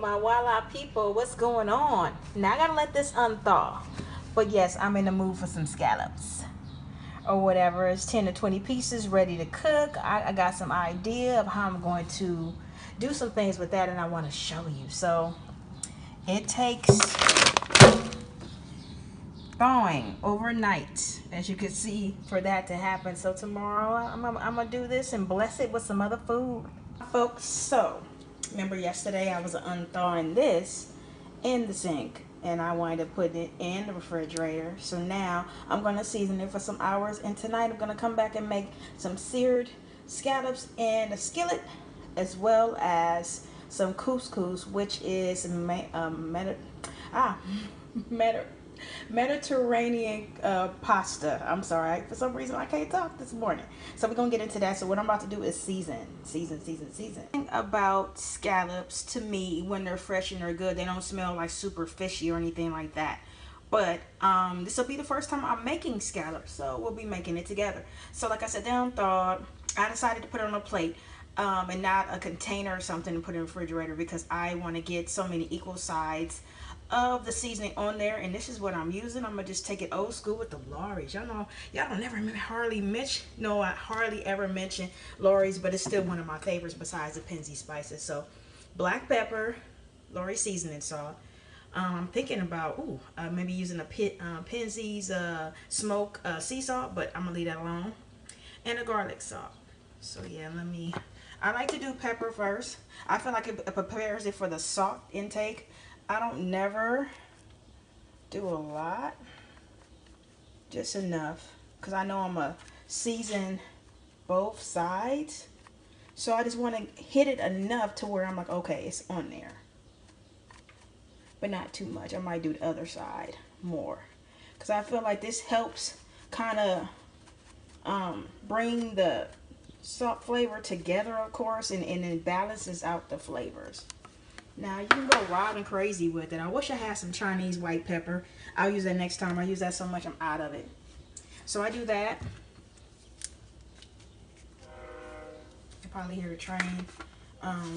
my voila people, what's going on? Now I gotta let this unthaw. But yes, I'm in the mood for some scallops or whatever. It's 10 to 20 pieces ready to cook. I got some idea of how I'm going to do some things with that, and I want to show you. So it takes thawing overnight, as you can see, for that to happen. So tomorrow I'm gonna do this and bless it with some other food, folks. So remember yesterday I was unthawing this in the sink, and I wanted to put it in the refrigerator. So now I'm going to season it for some hours, and tonight I'm going to come back and make some seared scallops in a skillet, as well as some couscous, which is Mediterranean pasta. I'm sorry, for some reason I can't talk this morning. So we're gonna get into that. So what I'm about to do is season. About scallops, to me, when they're fresh and they're good, they don't smell like super fishy or anything like that. But this will be the first time I'm making scallops, so we'll be making it together. So like I said, down thawed. I decided to put it on a plate and not a container or something to put in the refrigerator, because I want to get so many equal sides of the seasoning on there. And this is what I'm using. I'm gonna just take it old school with the Lawry's. Y'all know, y'all don't ever hardly mention, no, I hardly ever mention Lawry's, but it's still one of my favorites besides the Penzi spices. So black pepper, Lawry seasoning salt. I'm thinking about maybe using a Penzi's smoke sea salt, but I'm gonna leave that alone, and a garlic salt. So yeah, I like to do pepper first. I feel like it prepares it for the salt intake. I don't never do a lot, just enough, because I know I'm going to season both sides. So I just want to hit it enough to where I'm like, okay, it's on there, but not too much. I might do the other side more, because I feel like this helps kind of bring the salt flavor together, of course, and it balances out the flavors. Now you can go wild and crazy with it. I wish I had some Chinese white pepper. I'll use that next time. I use that so much I'm out of it. So I do that. You probably hear a train.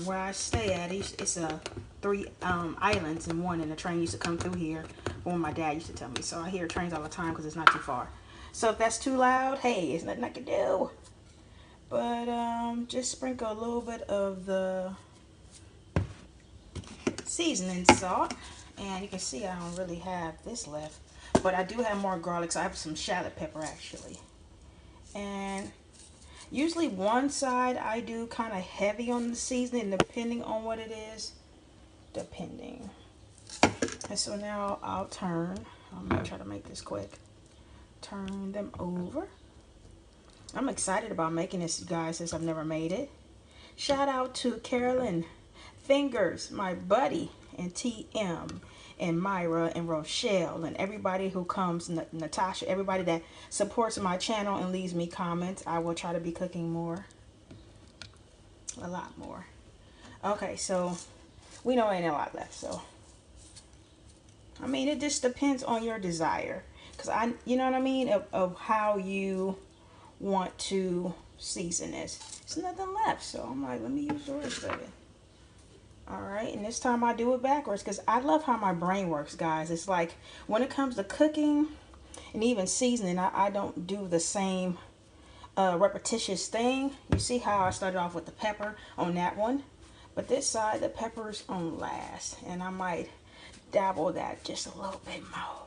Where I stay at, it's three islands in one, and the train used to come through here when my dad used to tell me. So I hear trains all the time because it's not too far. So if that's too loud, hey, it's nothing I can do. But just sprinkle a little bit of the seasoning salt, and you can see I don't really have this left, but I do have more garlic, so I have some shallot pepper actually. And usually one side I do kind of heavy on the seasoning, depending on what it is, and so now I'm gonna try to make this quick. Turn them over. I'm excited about making this, guys, since I've never made it. Shout out to Carolyn Fingers, my buddy, and TM, and Myra, and Rochelle, and everybody who comes, Natasha, everybody that supports my channel and leaves me comments. I will try to be cooking more, a lot more. Okay, so we know ain't a lot left, so I mean, it just depends on your desire, because you know what I mean, of how you want to season this. There's nothing left, so I'm like, let me use the rest of it. Alright, and this time I do it backwards, because I love how my brain works, guys. It's like when it comes to cooking and even seasoning, I don't do the same repetitious thing. You see how I started off with the pepper on that one, but this side the pepper's on last, and I might dabble that just a little bit more,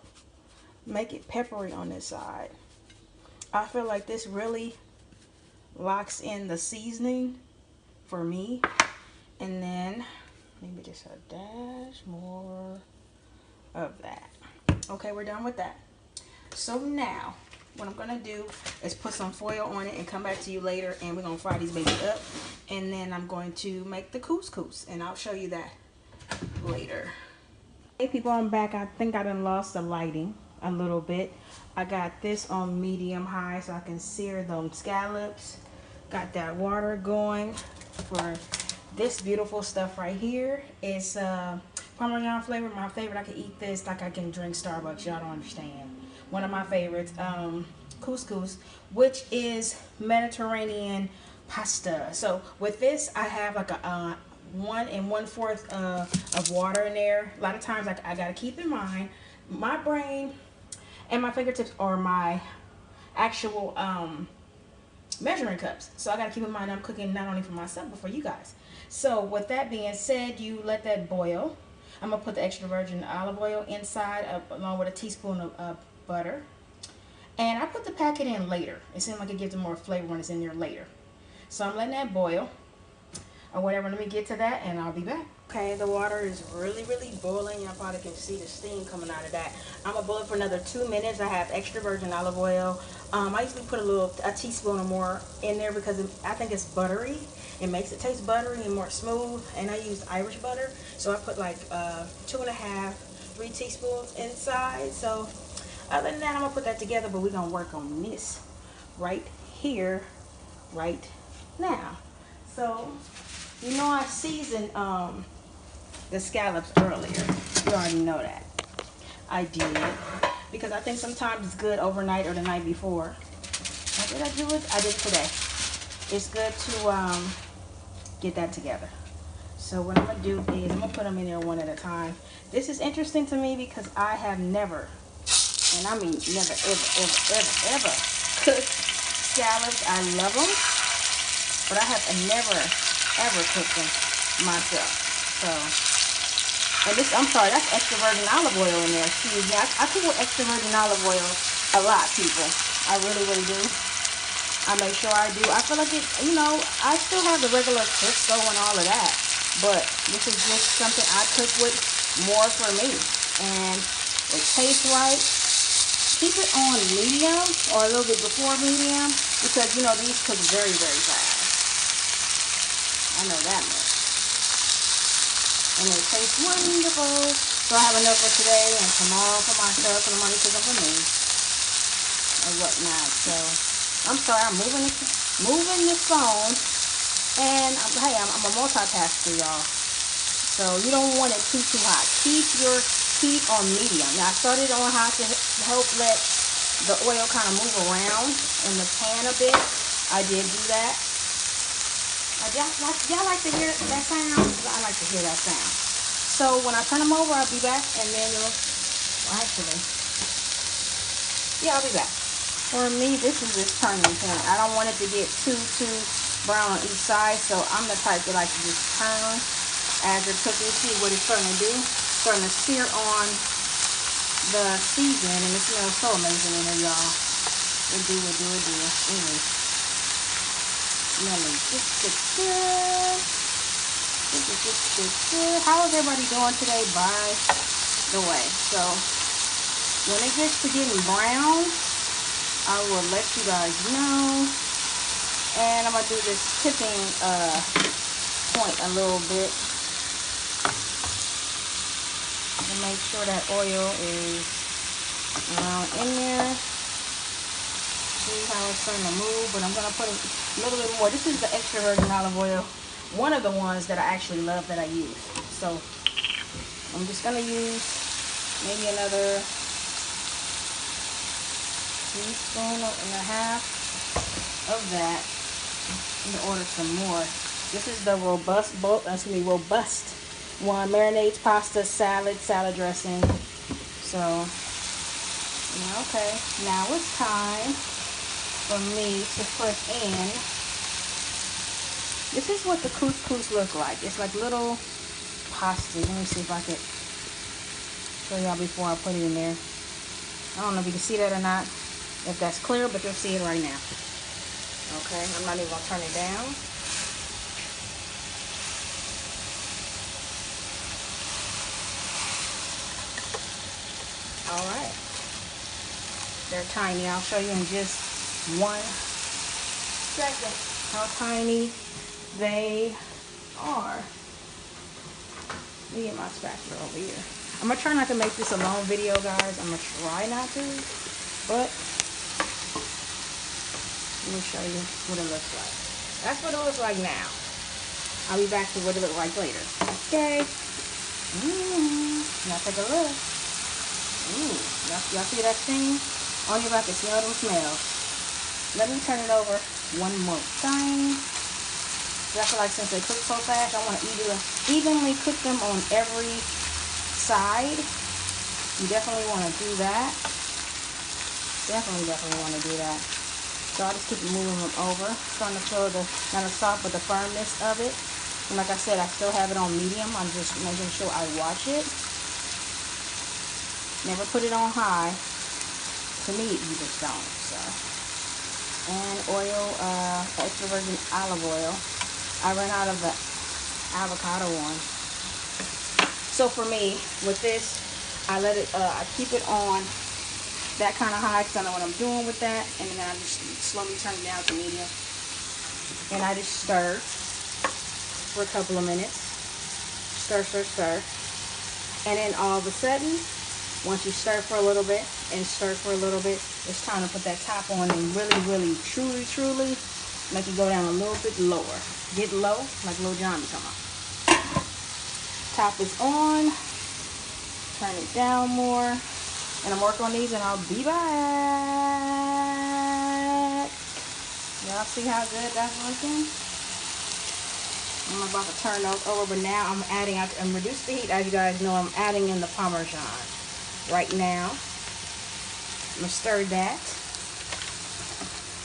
make it peppery on this side. I feel like this really locks in the seasoning for me. And then maybe just a dash more of that. Okay, we're done with that. So now what I'm gonna do is put some foil on it and come back to you later, and we're gonna fry these babies up, and then I'm going to make the couscous, and I'll show you that later. Hey people, I'm back. I think I done lost the lighting a little bit. I got this on medium high so I can sear them scallops. Got that water going for this beautiful stuff right here. It's Parmesan flavor, my favorite. I can eat this like I can drink Starbucks. Y'all don't understand. One of my favorites, couscous, which is Mediterranean pasta. So with this, I have like a 1 1/4 of water in there. A lot of times I got to keep in mind my brain and my fingertips are my actual measuring cups. So I got to keep in mind I'm cooking not only for myself but for you guys. So with that being said, you let that boil. I'm going to put the extra virgin olive oil inside along with a teaspoon of butter. And I put the packet in later. It seems like it gives it more flavor when it's in there later. So I'm letting that boil or whatever. Let me get to that and I'll be back. Okay, the water is really boiling. Y'all probably can see the steam coming out of that. I'm gonna boil it for another 2 minutes. I have extra virgin olive oil. I usually put a teaspoon or more in there because I think it's buttery. It makes it taste buttery and more smooth. And I use Irish butter, so I put like 2.5, 3 teaspoons inside. So other than that, I'm gonna put that together. But we're gonna work on this right here, right now. So you know I seasoned the scallops earlier. You already know that. I did. Because I think sometimes it's good overnight or the night before. Or did I do it? I did it today. It's good to get that together. So what I'm going to do is I'm going to put them in there one at a time. This is interesting to me because I have never, and I mean never, ever cooked scallops. I love them. But I have never, ever cooked them myself. So, and this, I'm sorry, that's extra virgin olive oil in there. Excuse me. I cook with extra virgin olive oil a lot, people. I really do. I make sure I do. I feel like it, you know, I still have the regular Crisco and all of that. But this is just something I cook with more for me. And it tastes right. Keep it on medium or a little bit before medium because, you know, these cook very fast. I know that much. And it tastes wonderful. So I have enough for today and tomorrow for myself and I'm only cooking for me. Or whatnot. So I'm sorry, I'm moving this phone. And hey, I'm a multitasker, y'all. So you don't want it too hot. Keep your heat on medium. Now I started on hot to help let the oil kind of move around in the pan a bit. I did do that. Y'all like to hear that sound? I like to hear that sound. So when I turn them over, I'll be back, and then well, actually, yeah, I'll be back. For me, this is this turning point. I don't want it to get too brown on each side, so I'm the type that like to just turn as you're cooking. See what it's starting to do? Starting to sear on the season, and it smells so amazing in here, y'all. It do. Yummy. Just good. How is everybody doing today, by the way? So when it gets to getting brown, I will let you guys know. And I'm gonna do this tipping point a little bit to make sure that oil is around in there. See how it's starting to move, but I'm gonna put a little bit more. This is the extra virgin olive oil, one of the ones that I actually love that I use. So I'm just gonna use maybe another teaspoon and a half of that in order some more. This is the robust one, marinades, pasta, salad dressing. So okay, now it's time for me to put in, this is what the couscous look like. It's like little pastas. Let me see if I can show y'all before I put it in there. I don't know if you can see that or not, if that's clear, but you'll see it right now. Okay, I'm not even gonna turn it down. All right, they're tiny. I'll show you in just 1 second how tiny they are. Let me get my spatula over here. I'm gonna try not to make this a long video, guys. I'm gonna try not to, but let me show you what it looks like. That's what it looks like now. I'll be back to what it looks like later. Okay. Now take a look. Y'all see that steam? Oh, you're about to smell them smells. Let me turn it over one more time. I feel like since they cook so fast, I want to evenly cook them on every side. You definitely want to do that. Definitely want to do that. So I just keep moving them over. Starting to feel the, not the soft, but the firmness of it. And like I said, I still have it on medium. I'm just making sure I watch it. Never put it on high. To me, you just don't. So, and oil, extra virgin olive oil. I ran out of the avocado one. So for me, with this, I let it, I keep it on that kind of high because I know what I'm doing with that, and then I just slowly turn it down to medium, and I just stir for a couple of minutes. Stir, and then all of a sudden, once you stir for a little bit and stir for a little bit, it's time to put that top on and really, truly make it go down a little bit lower. Get low, like Lil Johnny come on. Top is on. Turn it down more. And I'm working on these and I'll be back. Y'all see how good that's looking? I'm about to turn those over, but now I'm adding, and reduce the heat, as you guys know, I'm adding in the Parmesan right now. I'm gonna stir that.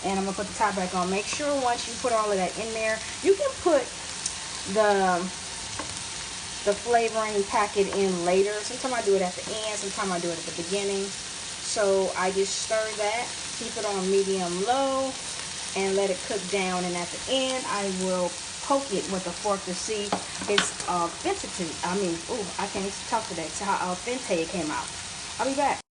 And I'm gonna put the top back on. Make sure once you put all of that in there, you can put the flavoring packet in later. Sometimes I do it at the end, sometimes I do it at the beginning. So I just stir that, keep it on medium low, and let it cook down. And at the end, I will poke it with a fork to see its authenticity. I mean, ooh, I can't even talk today. So how authentic it came out. I'll be back.